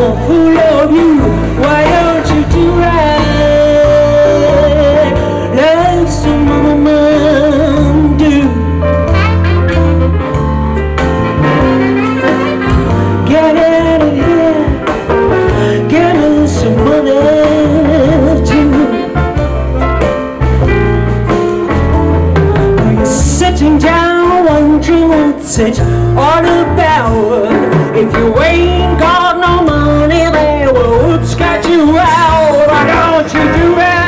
a fool of you. Why don't you do right like some other men do? Get out of here, give me some money too. Now you're sitting down wondering what's it all about. If you ain't got no money, then what's got you out? Why don't you do it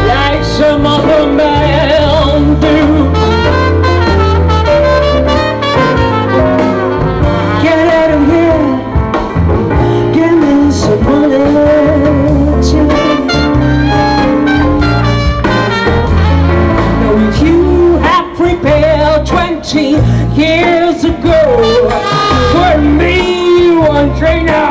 like some other men do? Get out of here, give me some money too. Now if you have prepared 20 years ago for me, one train out